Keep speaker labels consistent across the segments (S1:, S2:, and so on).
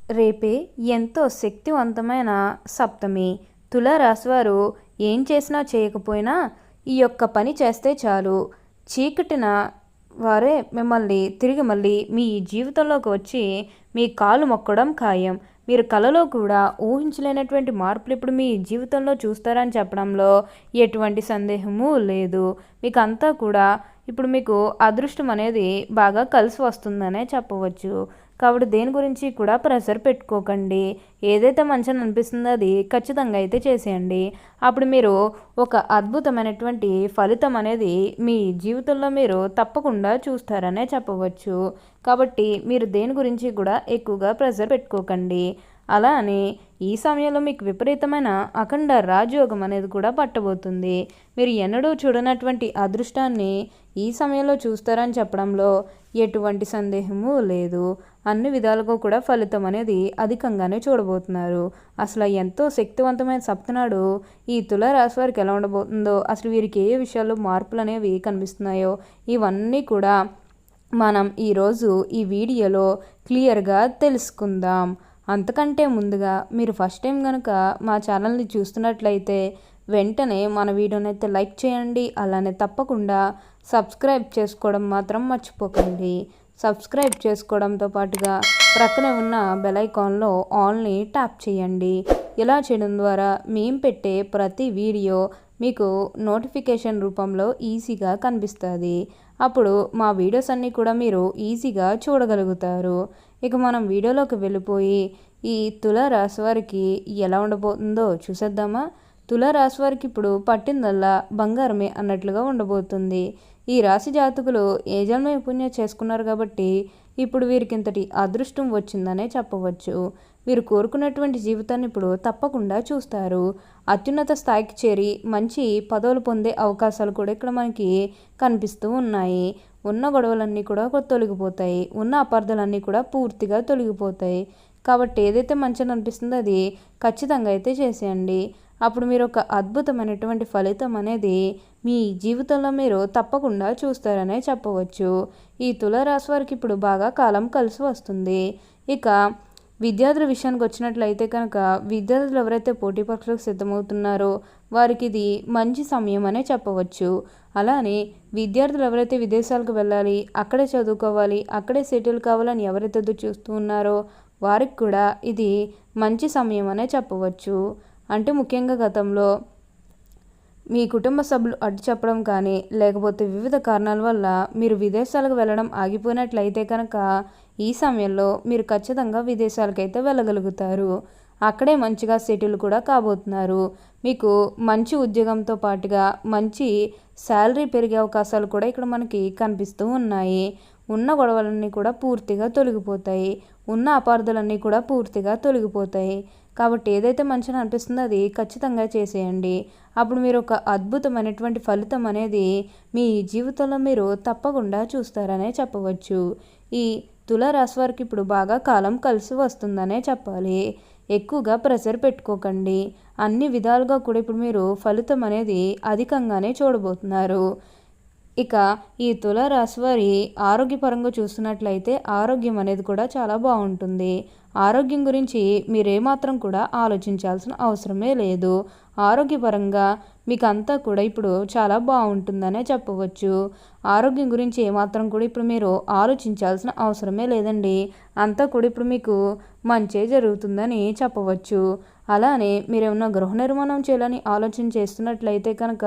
S1: రేపే ఎంతో శక్తివంతమైన సప్తమి. తులారాశివారు ఏం చేసినా చేయకపోయినా ఈ యొక్క పని చేస్తే చాలు, చీకటిన వారే మిమ్మల్ని తిరిగి మళ్ళీ మీ జీవితంలోకి వచ్చి మీ కాలు మొక్కడం ఖాయం. మీరు కలలో కూడా ఊహించలేనటువంటి మార్పులు ఇప్పుడు మీ జీవితంలో చూస్తారని చెప్పడంలో ఎటువంటి సందేహము లేదు. మీకు అంతా కూడా ఇప్పుడు మీకు అదృష్టం అనేది బాగా కలిసి వస్తుందనే చెప్పవచ్చు. కాబట్టి దేని గురించి కూడా ప్రెషర్ పెట్టుకోకండి. ఏదైతే మంచిని అనిపిస్తుందో అది ఖచ్చితంగా అయితే చేసేయండి. అప్పుడు మీరు ఒక అద్భుతమైనటువంటి ఫలితం అనేది మీ జీవితంలో మీరు తప్పకుండా చూస్తారనే చెప్పవచ్చు. కాబట్టి మీరు దేని గురించి కూడా ఎక్కువగా ప్రెషర్ పెట్టుకోకండి. అలా అని ఈ సమయంలో మీకు విపరీతమైన అఖండ రాజయోగం అనేది కూడా పట్టబోతుంది. మీరు ఎన్నడూ చూడనటువంటి అదృష్టాన్ని ఈ సమయంలో చూస్తారని చెప్పడంలో ఎటువంటి సందేహము లేదు. అన్ని విధాలుగా కూడా ఫలితం అనేది అధికంగానే చూడబోతున్నారు. అసలు ఎంతో శక్తివంతమైన సప్తనాడు ఈ తులారాశి వారికి ఎలా ఉండబోతుందో, అసలు వీరికి ఏ విషయాల్లో మార్పులు అనేవి కనిపిస్తున్నాయో ఇవన్నీ కూడా మనం ఈరోజు ఈ వీడియోలో క్లియర్గా తెలుసుకుందాం. అంతకంటే ముందుగా మీరు ఫస్ట్ టైం కనుక మా ఛానల్ని చూస్తున్నట్లయితే వెంటనే మన వీడియోని అయితే లైక్ చేయండి. అలానే తప్పకుండా సబ్స్క్రైబ్ చేసుకోవడం మాత్రం మర్చిపోకండి. సబ్స్క్రైబ్ చేసుకోవడంతో పాటుగా ప్రక్కనే ఉన్న బెల్ ఐకాన్లో ఆల్ని ట్యాప్ చేయండి. ఇలా చేయడం ద్వారా మేము పెట్టే ప్రతి వీడియో మీకు నోటిఫికేషన్ రూపంలో ఈజీగా కనిపిస్తుంది. అప్పుడు మా వీడియోస్ అన్నీ కూడా మీరు ఈజీగా చూడగలుగుతారు. ఇక మనం వీడియోలోకి వెళ్ళిపోయి ఈ తులారాశి వారికి ఎలా ఉండబోతుందో చూసేద్దామా. తులారాశి వారికి ఇప్పుడు పట్టిందల్లా బంగారమే అన్నట్లుగా ఉండబోతుంది. ఈ రాశి జాతకులు ఏ జన్మ పుణ్యం చేసుకున్నారు కాబట్టి ఇప్పుడు వీరికి ఇంతటి అదృష్టం వచ్చిందనే చెప్పవచ్చు. వీరు కోరుకున్నటువంటి జీవితాన్ని ఇప్పుడు తప్పకుండా చూస్తారు. అత్యున్నత స్థాయికి చేరి మంచి పదవులు పొందే అవకాశాలు కూడా ఇక్కడ మనకి కనిపిస్తూ ఉన్నాయి. ఉన్న గొడవలన్నీ కూడా తొలగిపోతాయి. ఉన్న అపార్థాలన్నీ కూడా పూర్తిగా తొలగిపోతాయి. కాబట్టి ఏదైతే మంచిగా అనిపిస్తుందో అది ఖచ్చితంగా అయితే చేసేయండి. అప్పుడు మీరు ఒక అద్భుతమైనటువంటి ఫలితం అనేది మీ జీవితంలో మీరు తప్పకుండా చూస్తారనే చెప్పవచ్చు. ఈ తులారాశి వారికి ఇప్పుడు బాగా కాలం కలిసి వస్తుంది. ఇక విద్యార్థుల విషయానికి వచ్చినట్లయితే కనుక విద్యార్థులు ఎవరైతే పోటీ పరీక్షలకు సిద్ధమవుతున్నారో వారికి ఇది మంచి సమయం అనే చెప్పవచ్చు. అలానే విద్యార్థులు ఎవరైతే విదేశాలకు వెళ్ళాలి, అక్కడే చదువుకోవాలి, అక్కడే సెటిల్ కావాలని ఎవరైతే చూస్తూ ఉన్నారో వారికి కూడా ఇది మంచి సమయం అనే చెప్పవచ్చు. అంటే ముఖ్యంగా గతంలో మీ కుటుంబ సభ్యులు అడ్డు చెప్పడం కానీ లేకపోతే వివిధ కారణాల వల్ల మీరు విదేశాలకు వెళ్ళడం ఆగిపోయినట్లయితే కనుక ఈ సమయంలో మీరు ఖచ్చితంగా విదేశాలకైతే వెళ్ళగలుగుతారు. అక్కడే మంచిగా సెటిల్ కూడా కాబోతున్నారు. మీకు మంచి ఉద్యోగంతో పాటుగా మంచి శాలరీ పెరిగే అవకాశాలు కూడా ఇక్కడ మనకి కనిపిస్తూ ఉన్నాయి. ఉన్న గొడవలన్నీ కూడా పూర్తిగా తొలగిపోతాయి. ఉన్న అపార్థాలన్నీ కూడా పూర్తిగా తొలగిపోతాయి. కాబట్టి ఏదైతే మంచిగా అనిపిస్తుందో అది ఖచ్చితంగా చేసేయండి. అప్పుడు మీరు ఒక అద్భుతమైనటువంటి ఫలితం అనేది మీ జీవితంలో మీరు తప్పకుండా చూస్తారనే చెప్పవచ్చు. ఈ తులారాశి వారికి ఇప్పుడు బాగా కాలం కలిసి వస్తుందనే చెప్పాలి. ఎక్కువగా ప్రెషర్ పెట్టుకోకండి. అన్ని విధాలుగా కూడా ఇప్పుడు మీరు ఫలితం అనేది అధికంగానే చూడబోతున్నారు. ఇక ఈ తులారాశి వారి ఆరోగ్యపరంగా చూస్తున్నట్లయితే ఆరోగ్యం అనేది కూడా చాలా బాగుంటుంది. ఆరోగ్యం గురించి మీరేమాత్రం కూడా ఆలోచించాల్సిన అవసరమే లేదు. ఆరోగ్యపరంగా మీకు అంతా కూడా ఇప్పుడు చాలా బాగుంటుందనే చెప్పవచ్చు. ఆరోగ్యం గురించి ఏమాత్రం కూడా ఇప్పుడు మీరు ఆలోచించాల్సిన అవసరమే లేదండి. అంతా కూడా ఇప్పుడు మీకు మంచే జరుగుతుందని చెప్పవచ్చు. అలానే మీరేమన్నా గృహ నిర్మాణం చేయాలని ఆలోచన చేస్తున్నట్లయితే కనుక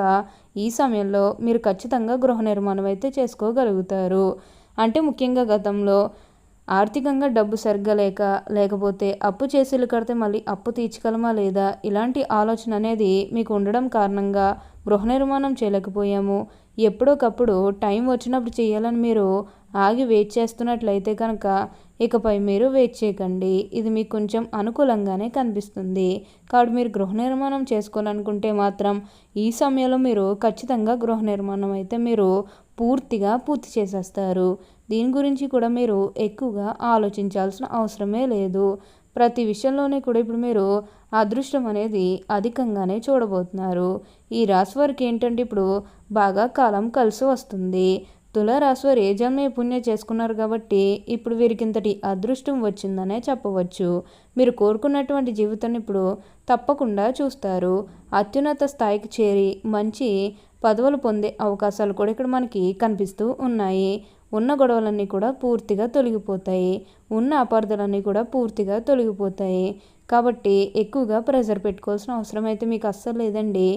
S1: ఈ సమయంలో మీరు ఖచ్చితంగా గృహ నిర్మాణం అయితే చేసుకోగలుగుతారు. అంటే ముఖ్యంగా గతంలో ఆర్థికంగా డబ్బు సరిగ్గా లేకపోతే అప్పు చేసి ఇల్లు కడితే మళ్ళీ అప్పు తీర్చగలమా లేదా ఇలాంటి ఆలోచన అనేది మీకు ఉండడం కారణంగా గృహ నిర్మాణం చేయలేకపోయాము, ఎప్పుడోకప్పుడు టైం వచ్చినప్పుడు చేయాలని మీరు ఆగి వెయిట్ చేస్తున్నట్లయితే కనుక ఇకపై మీరు వెయిట్ చేయకండి. ఇది మీకు కొంచెం అనుకూలంగానే కనిపిస్తుంది. కాబట్టి మీరు గృహ నిర్మాణం చేసుకోవాలనుకుంటే మాత్రం ఈ సమయంలో మీరు ఖచ్చితంగా గృహ నిర్మాణం అయితే మీరు పూర్తిగా పూర్తి చేసేస్తారు. దీని గురించి కూడా మీరు ఎక్కువగా ఆలోచించాల్సిన అవసరమే లేదు. ప్రతి విషయంలోనే కూడా ఇప్పుడు మీరు అదృష్టం అనేది అధికంగానే చూడబోతున్నారు. ఈ రాశి వారికి ఏంటంటే ఇప్పుడు బాగా కాలం కలిసి వస్తుంది. తులారాశి వారు ఏ జన్మే పుణ్యం చేసుకున్నారు కాబట్టి ఇప్పుడు వీరికి ఇంతటి అదృష్టం వచ్చిందనే చెప్పవచ్చు. మీరు కోరుకున్నటువంటి జీవితాన్ని ఇప్పుడు తప్పకుండా చూస్తారు. అత్యున్నత స్థాయికి చేరి మంచి పదవులు పొందే అవకాశాలు కూడా ఇక్కడ మనకి కనిపిస్తూ ఉన్నాయి. ఉన్న గొడవలన్నీ కూడా పూర్తిగా తొలగిపోతాయి. ఉన్న అపార్థాలన్నీ కూడా పూర్తిగా తొలగిపోతాయి. కాబట్టి ఎక్కువగా ప్రెషర్ పెట్టుకోవాల్సిన అవసరం అయితే మీకు అస్సలు లేదండి.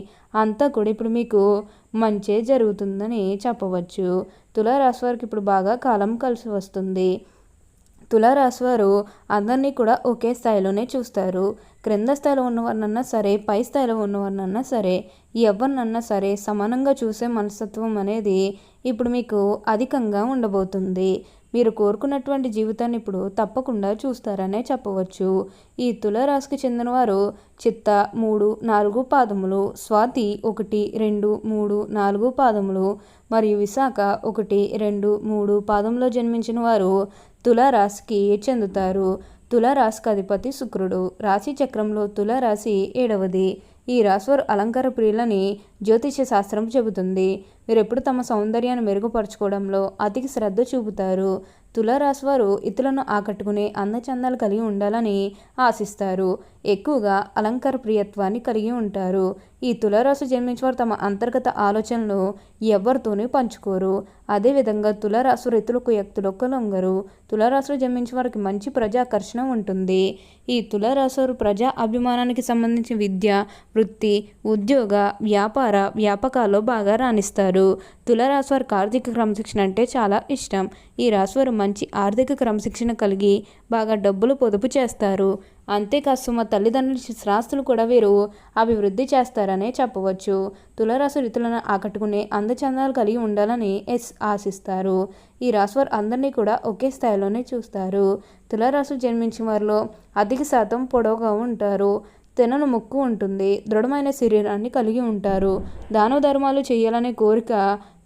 S1: అంతా కూడా ఇప్పుడు మీకు మంచే జరుగుతుందని చెప్పవచ్చు. తులారాశి వారికి ఇప్పుడు బాగా కాలం కలిసి వస్తుంది. తులారాశి వారు అందరినీ కూడా ఒకే స్థాయిలోనే చూస్తారు. క్రింద స్థాయిలో ఉన్నవారినన్నా సరే, పై స్థాయిలో ఉన్నవారినన్నా సరే, ఎవరినన్నా సరే సమానంగా చూసే మనస్తత్వం అనేది ఇప్పుడు మీకు అధికంగా ఉండబోతుంది. మీరు కోరుకున్నటువంటి జీవితాన్ని ఇప్పుడు తప్పకుండా చూస్తారనే చెప్పవచ్చు. ఈ తులారాశికి చెందినవారు చిత్త 3, 4 పాదములు, స్వాతి 1, 2, 3, 4 పాదములు మరియు విశాఖ 1, 2, 3 పాదంలో జన్మించిన వారు తులారాశికి చెందుతారు. తులారాశికి అధిపతి శుక్రుడు. రాశి చక్రంలో తులారాశి 7వది. ఈ రాశివారు అలంకార ప్రియులని జ్యోతిష్య శాస్త్రం చెబుతుంది. వీరెప్పుడు తమ సౌందర్యాన్ని మెరుగుపరచుకోవడంలో అధిక శ్రద్ధ చూపుతారు. తులారాశి వారు ఇతరులను ఆకట్టుకునే అందచందాలు కలిగి ఉండాలని ఆశిస్తారు. ఎక్కువగా అలంకార ప్రియత్వాన్ని కలిగి ఉంటారు. ఈ తులారాశి జన్మించేవారు తమ అంతర్గత ఆలోచనలు ఎవరితోనూ పంచుకోరు. అదేవిధంగా తులారాశి రైతులకు వ్యక్తులకు లొంగరు. తులారాశిలో జన్మించే వారికి మంచి ప్రజాకర్షణ ఉంటుంది. ఈ తులారాశి వారు ప్రజా అభిమానానికి సంబంధించిన విద్య, వృత్తి, ఉద్యోగ, వ్యాపార, వ్యాపకాల్లో బాగా రాణిస్తారు. తులారాశి వారికి ఆర్థిక క్రమశిక్షణ అంటే చాలా ఇష్టం. ఈ రాశివారు మంచి ఆర్థిక క్రమశిక్షణ కలిగి బాగా డబ్బులు పొదుపు చేస్తారు. అంతేకాదు సుమ తల్లిదండ్రుల శ్రాస్తులు కూడా వీరు అభివృద్ధి చేస్తారనే చెప్పవచ్చు. తులారాశి రీతులను ఆకట్టుకునే అందచందాలు కలిగి ఉండాలని ఆశిస్తారు. ఈ రాశివారు అందరినీ కూడా ఒకే స్థాయిలోనే చూస్తారు. తులారాశి జన్మించిన వారిలో అధిక శాతం పొడవుగా ఉంటారు. తెనను ముక్కు ఉంటుంది. దృఢమైన శరీరాన్ని కలిగి ఉంటారు. దాన ధర్మాలు చేయాలనే కోరిక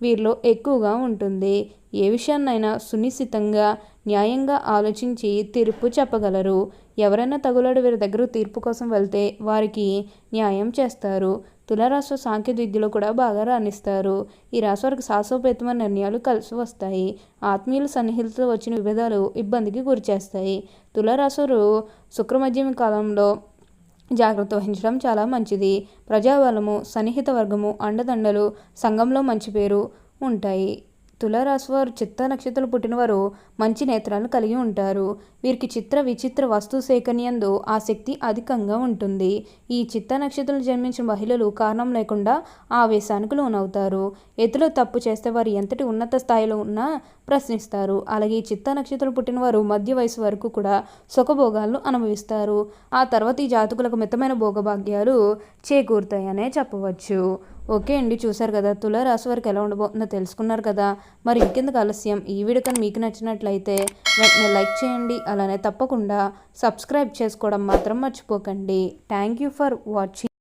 S1: వీరిలో ఎక్కువగా ఉంటుంది. ఏ విషయాన్నైనా సునిశ్చితంగా న్యాయంగా ఆలోచించి తీర్పు చెప్పగలరు. ఎవరైనా తగులాడు వీరి దగ్గర తీర్పు కోసం వెళ్తే వారికి న్యాయం చేస్తారు. తులారాశి సాంకేతిక విద్యలో కూడా బాగా రాణిస్తారు. ఈ రాశి వారికి సాహసోపేతమైన నిర్ణయాలు కలిసి వస్తాయి. ఆత్మీయుల సన్నిహితులతో వచ్చిన విభేదాలు ఇబ్బందికి గురిచేస్తాయి. తులారాశి వారు శుక్రమధ్యమ కాలంలో జాగ్రత్త వహించడం చాలా మంచిది. ప్రజాబలము, సన్నిహిత వర్గము, అండదండలు, సంఘంలో మంచి పేరు ఉంటాయి. తులారాశి వారు చిత్త నక్షత్రాలు పుట్టినవారు మంచి నేత్రాలను కలిగి ఉంటారు. వీరికి చిత్ర విచిత్ర వస్తు సేకరణయందు ఆసక్తి అధికంగా ఉంటుంది. ఈ చిత్త నక్షత్రాలు జన్మించిన మహిళలు కారణం లేకుండా ఆవేశానికి లోనవుతారు. ఎదురు తప్పు చేస్తే వారు ఎంతటి ఉన్నత స్థాయిలో ఉన్నా ప్రశ్నిస్తారు. అలాగే ఈ చిత్త నక్షత్రం పుట్టినవారు మధ్య వయసు వరకు కూడా సుఖభోగాలను అనుభవిస్తారు. ఆ తర్వాత ఈ జాతకులకు మితమైన భోగభాగ్యాలు చేకూరుతాయనే చెప్పవచ్చు. ఓకే అండి, చూసారు కదా తులారాశి వారికి ఎలా ఉండబోతుందో తెలుసుకున్నారు కదా. మరి ఇంకెందుకు ఆలస్యం, ఈ వీడియో కానీ మీకు నచ్చినట్లయితే వెంటనే లైక్ చేయండి. అలానే తప్పకుండా సబ్స్క్రైబ్ చేసుకోవడం మాత్రం మర్చిపోకండి. Thank you for watching.